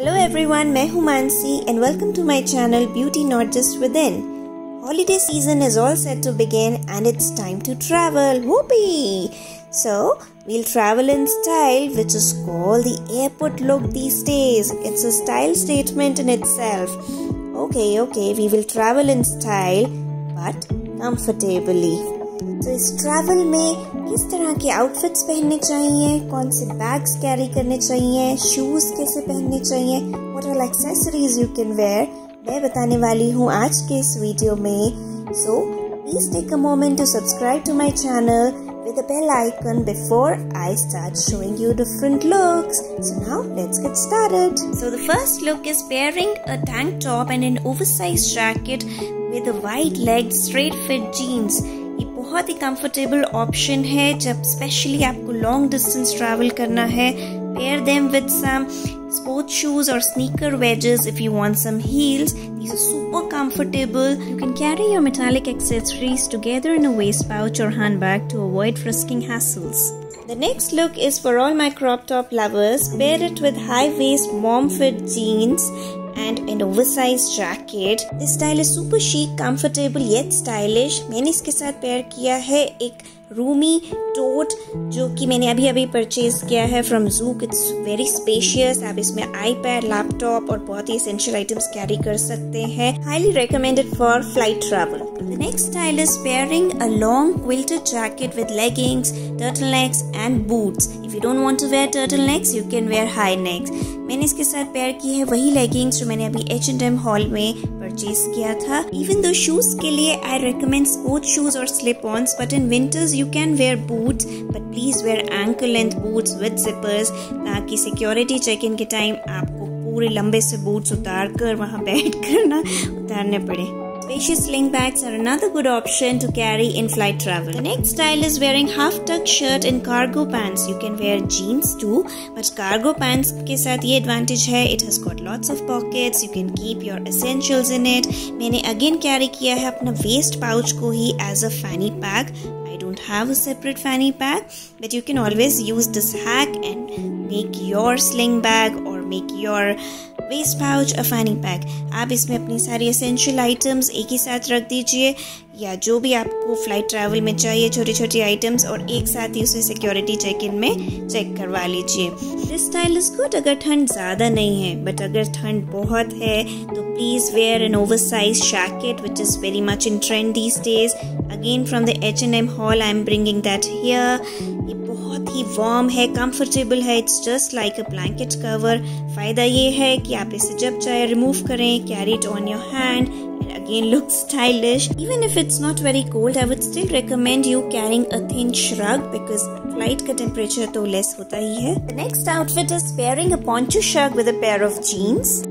Hello everyone, मैं हूँ Mansi and welcome to my channel Beauty Not Just Within. Holiday season is all set to begin and it's time to travel. Whoopee! So, we'll travel in style, which is called the airport look these days. It's a style statement in itself. Okay, we will travel in style but comfortably. तो इस travel में किस तरह के outfits पहनने चाहिए, कौन से बैग्स कैरी करने चाहिए, शूज कैसे पहनने चाहिए, what all accessories you can wear, मैं बताने वाली हूँ आज के इस वीडियो में. So please take a moment to subscribe to my channel with the bell icon before I start showing you different looks. So now let's get started. So the first look is pairing a tank top and an oversized jacket with a wide legged straight fit jeans. ये बहुत ही comfortable option है जब specially आपको long distance travel करना है. Pair them with some sports shoes or sneaker wedges if you want some heels. These are super comfortable. You can carry your metallic accessories together in a waist pouch or handbag to avoid risking hassles. The next look is for all my crop top lovers. Pair it with high waist mom fit jeans and an oversized jacket. This style is super chic, comfortable yet stylish. मैंने इसके साथ pair किया है एक रूमी टोट जो कि मैंने अभी परचेज किया है from Zouk. It's very spacious. आप इसमें आईपैड, लैपटॉप और बहुत ही एसेंशियल आइटम्स कैरी कर सकते हैं. Highly recommended for flight travel. The next style is pairing a long quilted jacket with leggings, turtlenecks and boots. If you don't want to wear turtlenecks, you can wear high necks. मैंने इसके साथ pair की है वही leggings जो मैंने अभी H&M hall में परचेज किया था. इवन दो शूज के लिए आई रिकमेंड स्पोर्ट्स शूज और slip ons, but in winters you can wear boots, but please wear ankle length boots with zippers ताकि सिक्योरिटी चेक इन के टाइम आपको पूरे लंबे से बूट्स उतार कर वहाँ बैठ कर ना उतारने पड़े. Spacious sling bags are another good option to carry in flight travel. The next style is wearing half-tuck shirt and cargo pants. You can wear jeans too, but cargo pants के साथ ये advantage है, it has got lots of pockets. You can keep your essentials in it. मैंने again carry किया है अपना waist pouch को ही as a fanny pack. I don't have a separate fanny pack, but you can always use this hack and make your sling bag or make your waist pouch a fanny pack. आप इसमें अपनी सारी essential items एक ही साथ रख दीजिए या जो भी आपको फ्लाइट ट्रैवल में चाहिए छोटी छोटी आइटम्स और एक साथ ही उसे सिक्योरिटी चेक इन में चेक करवा लीजिए. दिस स्टाइल इज गुड अगर ठंड ज़्यादा नहीं है, बट अगर ठंड बहुत है तो please wear an oversize jacket which is very much in trend these days. Again from the H&M haul I am bringing that here. ये बहुत ही वार्म है, कंफर्टेबल है. It's just like a blanket cover. फ़ायदा ये है कि आप इसे जब चाहे रिमूव करें, carry it on your hand and again look stylish. Even if it's not very cold, I would still recommend you carrying a thin shrug because flight का temperature तो less होता ही है. The next outfit is pairing a poncho shrug with a pair of jeans.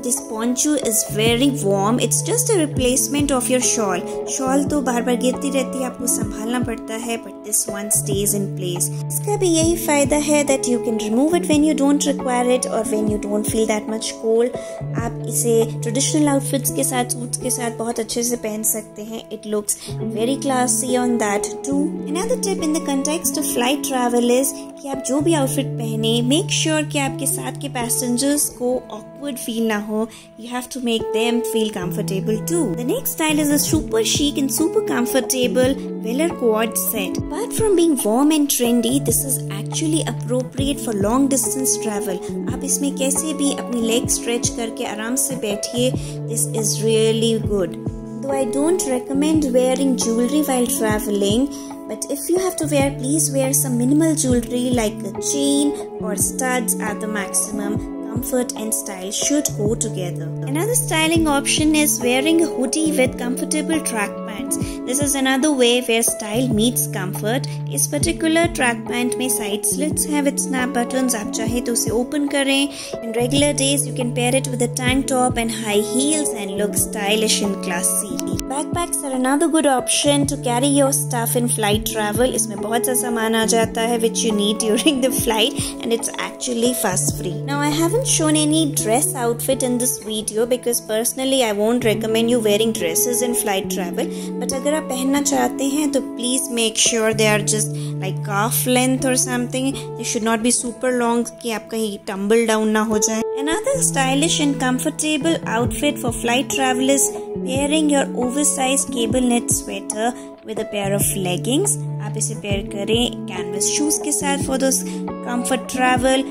This poncho is very warm. It's just a replacement of your shawl. Shawl तो बार बार गिरती रहती है, आपको संभालना पड़ता है, but this one stays in place. इसका भी यही फायदा है that you can remove it when you don't require it or when you don't feel that much cold. आप इसे traditional outfits के साथ, सूट्स के साथ बहुत अच्छे से पहन सकते हैं. It looks very classy on that too. Another tip in the context of flight travel is कि आप जो भी आउटफिट पहने, make sure कि आपके साथ के पैसेंजर्स को awkward feel ना हो. You have to make them feel comfortable too. The next style is a super chic and super comfortable velour quad set. Apart from being warm and trendy, this is actually appropriate for long distance travel. आप इसमें कैसे भी अपनी leg stretch करके आराम से बैठिए. This is really good. Though I don't recommend wearing jewelry while traveling, but if you have to wear, please wear some minimal jewelry like a chain or studs at the maximum. Comfort and style should go together. Another styling option is wearing a hoodie with comfortable track pants. This is another way where style meets comfort. इस particular track pant में side slits हैं with snap buttons. आप चाहे तो उसे open करें. In regular days, you can pair it with a tank top and high heels and look stylish and classy. Backpacks are another good option to carry your stuff in flight travel. इसमें बहुत सा सामान आ जाता है which you need during the flight and it's actually fuss free. Now I haven't shown any dress outfit in this video because personally I won't recommend you wearing dresses in flight travel. But अगर आप पहनना चाहते हैं तो please make sure they are just like calf length or something. They should not be super long कि आप कहीं tumble down ना हो जाए. Another stylish and comfortable outfit for flight travel is pairing your oversized cable knit sweater with a pair of leggings. आप इसे pair करें canvas shoes के साथ for those comfort travel.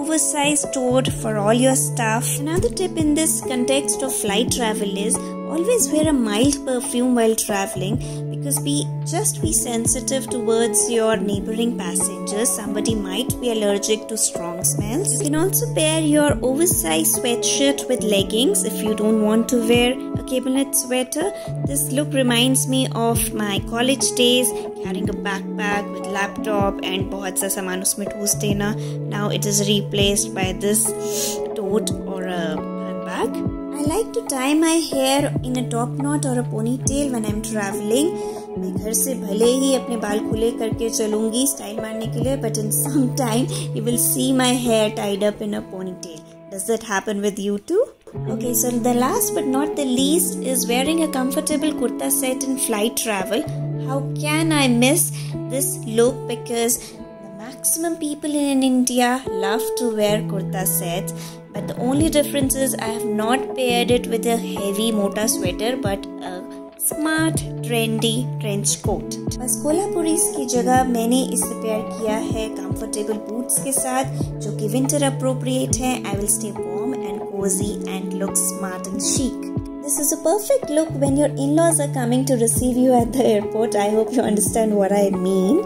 Oversized tote for all your stuff. Another tip in this context of flight travel is always wear a mild perfume while traveling, because be sensitive towards your neighboring passengers. Somebody might be allergic to strong smells. You can also pair your oversized sweatshirt with leggings if you don't want to wear a cable knit sweater. This look reminds me of my college days, carrying a backpack with laptop and बहुत सा सामान उसमें ठूस देना. Now it is replaced by this tote or a handbag. I like to tie my hair in a top knot or a ponytail when I'm traveling. मैं घर से भले ही अपने बाल खुले करके चलूंगी स्टाइल मारने के लिए, but in some time you will see my hair tied up in a ponytail. Does that happen with you too? Okay, so the last but not the least is wearing a comfortable kurta set in flight travel. How can I miss this look? Because the maximum people in India love to wear kurta sets, but the only difference is I have not paired it with a heavy mota sweater but a smart trendy trench coat. बस कोल्हापुरीज की जगह मैंने इसे pair किया है comfortable boots के साथ जो कि winter appropriate है. I will stay warm and cozy and look smart and chic. This is a perfect look when your in-laws are coming to receive you at the airport. I hope you understand what I mean.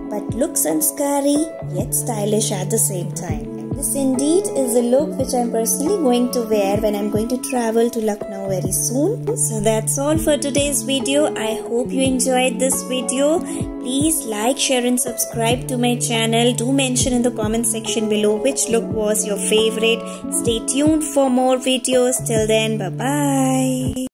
But looks sanskari yet stylish at the same time. This indeed is a look which I'm personally going to wear when I'm going to travel to Lucknow very soon. So that's all for today's video. I hope you enjoyed this video. Please like, share and subscribe to my channel. Do mention in the comment section below which look was your favorite. Stay tuned for more videos. Till then, bye-bye.